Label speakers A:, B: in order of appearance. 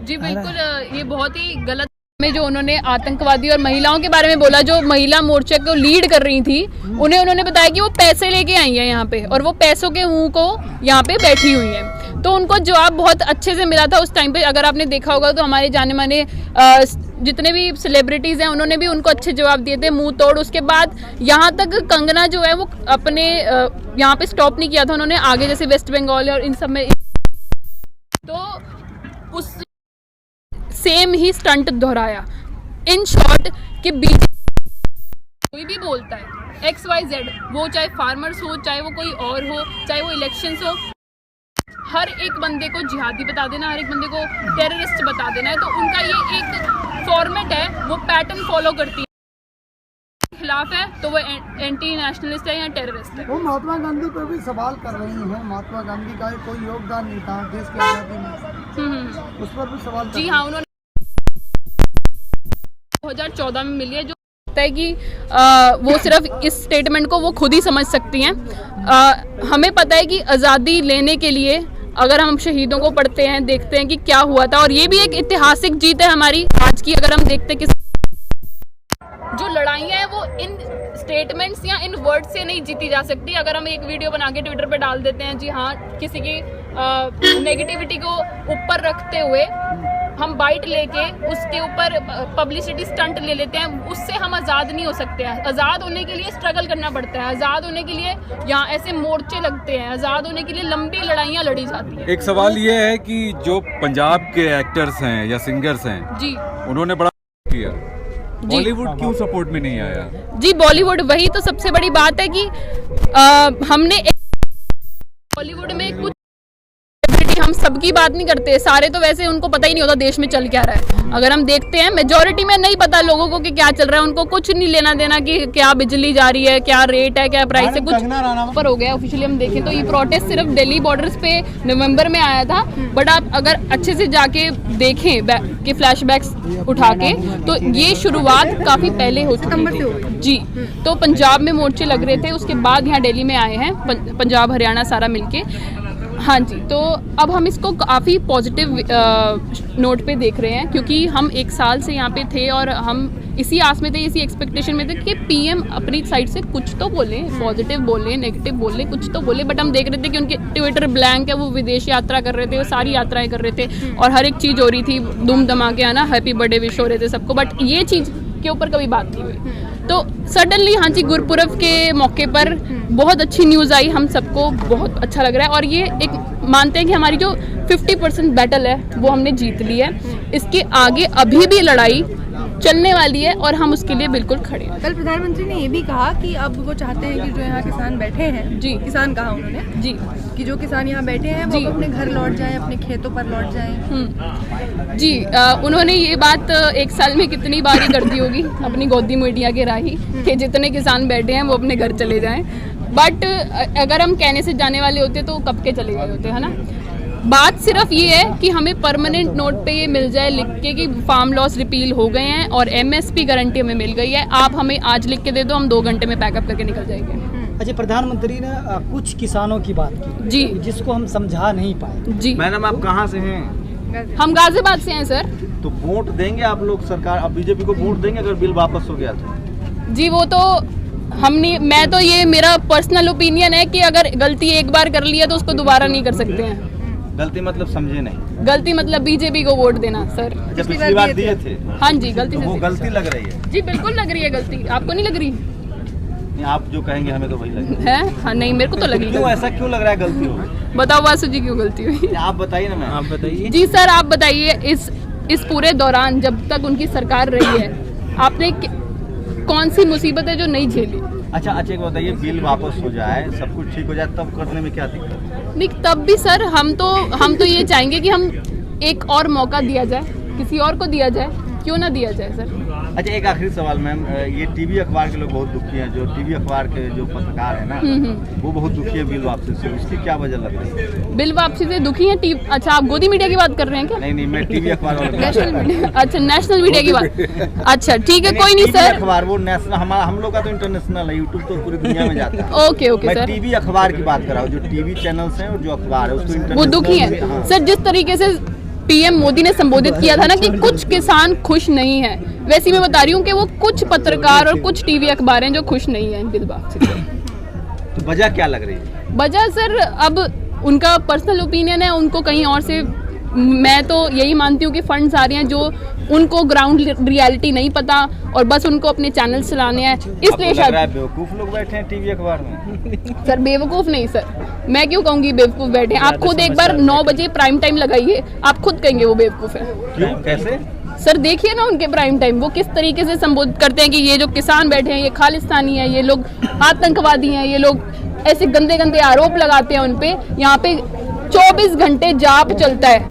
A: जी बिल्कुल, ये बहुत ही गलत में जो उन्होंने आतंकवादी और महिलाओं के बारे में बोला, जो महिला मोर्चे को लीड कर रही थी, उन्होंने बताया कि वो पैसे लेके आई है यहाँ पे और वो पैसों के मुंह को यहाँ पे बैठी हुई है। तो उनको जवाब बहुत अच्छे से मिला था उस टाइम पे। अगर आपने देखा होगा तो हमारे जाने माने जितने भी सेलिब्रिटीज हैं उन्होंने भी उनको अच्छे जवाब दिए थे, मुंह तोड़। उसके बाद यहाँ तक कंगना जो है वो अपने यहाँ पे स्टॉप नहीं किया था, उन्होंने आगे जैसे वेस्ट बंगाल और इन सब में तो उस सेम ही स्टंट दोहराया। इन शॉर्ट कि बीजेपी कोई भी बोलता है XYZ, वो चाहे फार्मर्स हो, चाहे वो कोई और हो, चाहे वो इलेक्शंस हो, हर एक बंदे को जिहादी बता देना, हर एक बंदे को टेररिस्ट बता देना है। तो उनका ये एक फॉर्मेट है, वो पैटर्न फॉलो करती है। खिलाफ है तो वो एंटी नेशनलिस्ट है या टेररिस्ट है।
B: वो महात्मा गांधी पर भी सवाल कर रही हैं, महात्मा गांधी का कोई योगदान नहीं था देश की आजादी में, उस पर भी सवाल।
A: जी हाँ, उन्होंने 2014 में मिली है, जो लगता है कि वो सिर्फ इस स्टेटमेंट को वो खुद ही समझ सकती हैं। हमें पता है कि आज़ादी लेने के लिए अगर हम शहीदों को पढ़ते हैं, देखते हैं कि क्या हुआ था, और ये भी एक ऐतिहासिक जीत है हमारी आज की। अगर हम देखते हैं कि जो लड़ाइयाँ हैं वो इन स्टेटमेंट्स या इन वर्ड से नहीं जीती जा सकती। अगर हम एक वीडियो बना के ट्विटर पे डाल देते हैं, जी हाँ, किसी की नेगेटिविटी को ऊपर रखते हुए हम बाइट लेके उसके ऊपर पब्लिसिटी स्टंट ले लेते हैं, उससे हम आज़ाद नहीं हो सकते हैं। आज़ाद होने के लिए स्ट्रगल करना पड़ता है, आज़ाद होने के लिए यहाँ ऐसे मोर्चे लगते हैं, आज़ाद होने के लिए लंबी लड़ाइयाँ लड़ी जाती हैं।
C: एक सवाल ये है कि जो पंजाब के एक्टर्स हैं या सिंगर्स हैं जी, उन्होंने बड़ा किया, बॉलीवुड क्यों सपोर्ट में नहीं आया?
A: जी बॉलीवुड, वही तो सबसे बड़ी बात है कि हमने बॉलीवुड में कुछ हम सबकी बात नहीं करते, सारे तो वैसे उनको पता ही नहीं होता देश में चल क्या रहा है। अगर हम देखते हैं मेजॉरिटी में नहीं पता लोगों को कि क्या चल रहा है, उनको कुछ नहीं लेना देना कि क्या बिजली जा रही है, क्या रेट है, क्या प्राइस है, कुछ ऊपर हो गया। ऑफिशियली हम देखें तो ये प्रोटेस्ट सिर्फ दिल्ली बॉर्डर्स पे नवंबर में आया था, बट आप अगर अच्छे से जाके देखें कि फ्लैशबैक्स उठा के, तो ये शुरुआत काफ़ी पहले हो चुकी थी जी। तो पंजाब में मोर्चे लग रहे थे, उसके बाद यहाँ दिल्ली में आए हैं, पंजाब हरियाणा सारा मिलके। हाँ जी, तो अब हम इसको काफ़ी पॉजिटिव नोट पे देख रहे हैं, क्योंकि हम एक साल से यहाँ पे थे और हम इसी आस में थे, इसी एक्सपेक्टेशन में थे कि पीएम अपनी साइड से कुछ तो बोले, पॉजिटिव बोले, नेगेटिव बोले, कुछ तो बोले। बट हम देख रहे थे कि उनके ट्विटर ब्लैंक है, वो विदेश यात्रा कर रहे थे, वो सारी यात्राएं कर रहे थे और हर एक चीज़ हो रही थी, धूम धमाके आना, हैप्पी बर्थडे विश हो रहे थे सबको, बट ये चीज़ के ऊपर कभी बात नहीं हुई। तो सडनली हाँ जी, गुरपुरब के मौके पर बहुत अच्छी न्यूज़ आई, हम सबको बहुत अच्छा लग रहा है और ये एक मानते हैं कि हमारी जो 50% बैटल है वो हमने जीत ली है। इसके आगे अभी भी लड़ाई चलने वाली है और हम उसके लिए बिल्कुल खड़े हैं।
D: कल प्रधानमंत्री ने ये भी कहा कि अब वो चाहते हैं कि जो यहाँ किसान बैठे हैं
A: जी,
D: किसान कहा उन्होंने जी, कि जो किसान यहाँ बैठे हैं वो अपने घर लौट जाएं, अपने खेतों पर लौट जाएं।
A: जी, उन्होंने ये बात एक साल में कितनी बार ही कर दी होगी अपनी गोदी मीडिया के राही कि जितने किसान बैठे हैं वो अपने घर चले जाएं। बट अगर हम कहने से जाने वाले होते तो कब के चले गए होते, है ना। बात सिर्फ ये है कि हमें परमानेंट नोट पे ये मिल जाए लिख के कि फार्म लॉस रिपील हो गए हैं और MSP गारंटी हमें मिल गई है, आप हमें आज लिख के दे दो, हम 2 घंटे में पैकअप करके निकल जाएंगे।
B: अच्छा, प्रधानमंत्री ने कुछ किसानों की बात की जी, जिसको हम समझा नहीं पाए
A: जी।
E: मैडम आप कहाँ से हैं?
A: हम गाजियाबाद से हैं सर।
E: तो वोट देंगे आप लोग सरकार, अब बीजेपी को वोट देंगे अगर बिल वापस हो गया तो?
A: जी वो तो हमने, मैं तो ये मेरा पर्सनल ओपिनियन है कि अगर गलती एक बार कर लिया तो उसको दोबारा नहीं कर सकते हैं।
E: गलती मतलब समझे नहीं?
A: गलती मतलब बीजेपी को वोट देना सर।
E: जब पिछली बार दिए थे?
A: हाँ जी, गलती
E: तो
A: से
E: वो गलती लग रही है?
A: जी बिल्कुल लग रही है गलती, आपको नहीं लग रही?
E: नहीं, आप जो कहेंगे हमें तो वही लगेगा
A: है। हाँ नहीं, मेरे को तो लगी।
E: क्यों ऐसा क्यों लग रहा है गलती हो?
A: बताओ वासु जी क्यों गलती हुई?
E: आप बताइए ना मैम। आप बताइए
A: जी सर, आप बताइए इस पूरे दौरान जब तक उनकी सरकार रही है आपने कौन सी मुसीबत है जो नहीं झेली?
E: अच्छा एक बताइए, बिल वापस हो जाए, सब कुछ ठीक हो जाए, तब करने में क्या दिक्कत?
A: नहीं तब भी सर हम तो ये चाहेंगे कि हम एक और मौका दिया जाए, किसी और को दिया जाए, क्यों ना दिया जाए सर।
E: अच्छा एक आखिरी सवाल मैम, ये टीवी अखबार के लोग बहुत दुखी हैं, जो टीवी अखबार के जो पत्रकार हैं ना वो बहुत दुखी है बिल वापसी से, उसकी क्या वजह लग रही है?
A: बिल वापसी से दुखी है? अच्छा आप गोदी मीडिया की बात कर रहे हैं क्या?
E: नहीं मैं टीवी अखबार वाले
A: नेशनल मीडिया। अच्छा नेशनल मीडिया की बात, अच्छा ठीक है, कोई नहीं सर।
E: अखबार वो नेशनल, हमारा हम लोग का तो इंटरनेशनल है, यूट्यूब तो पूरी दुनिया में जाता है।
A: ओके सर,
E: टीवी अखबार की बात कर रहा हूँ, जो टीवी चैनल्स हैं और जो अखबार है उसको
A: वो दुखी है सर। जिस तरीके से पीएम मोदी ने संबोधित किया था ना कि कुछ किसान खुश नहीं है, वैसे मैं बता रही हूँ कि वो कुछ पत्रकार और कुछ टीवी अखबार हैं जो खुश नहीं है इन बिल बात से।
E: तो वजह क्या लग रही है?
A: वजह सर अब उनका पर्सनल ओपिनियन है, उनको कहीं और से, मैं तो यही मानती हूँ कि फंड्स आ रहे हैं जो उनको ग्राउंड रियलिटी नहीं पता और बस उनको अपने चैनल चलाने हैं, इसलिए शायद
E: बेवकूफ लोग बैठे हैं टीवी अखबार में।
A: सर बेवकूफ नहीं सर, मैं क्यों कहूँगी बेवकूफ बैठे हैं। आप खुद एक बार 9 बजे प्राइम टाइम लगाइए, आप खुद कहेंगे वो बेवकूफ है।
E: क्यों, कैसे?
A: सर देखिए ना उनके प्राइम टाइम वो किस तरीके से संबोधित करते हैं कि ये जो किसान बैठे हैं ये खालिस्तानी है, ये लोग आतंकवादी हैं, ये लोग ऐसे गंदे गंदे आरोप लगाते हैं उनपे। यहाँ पे 24 घंटे जाप चलता है।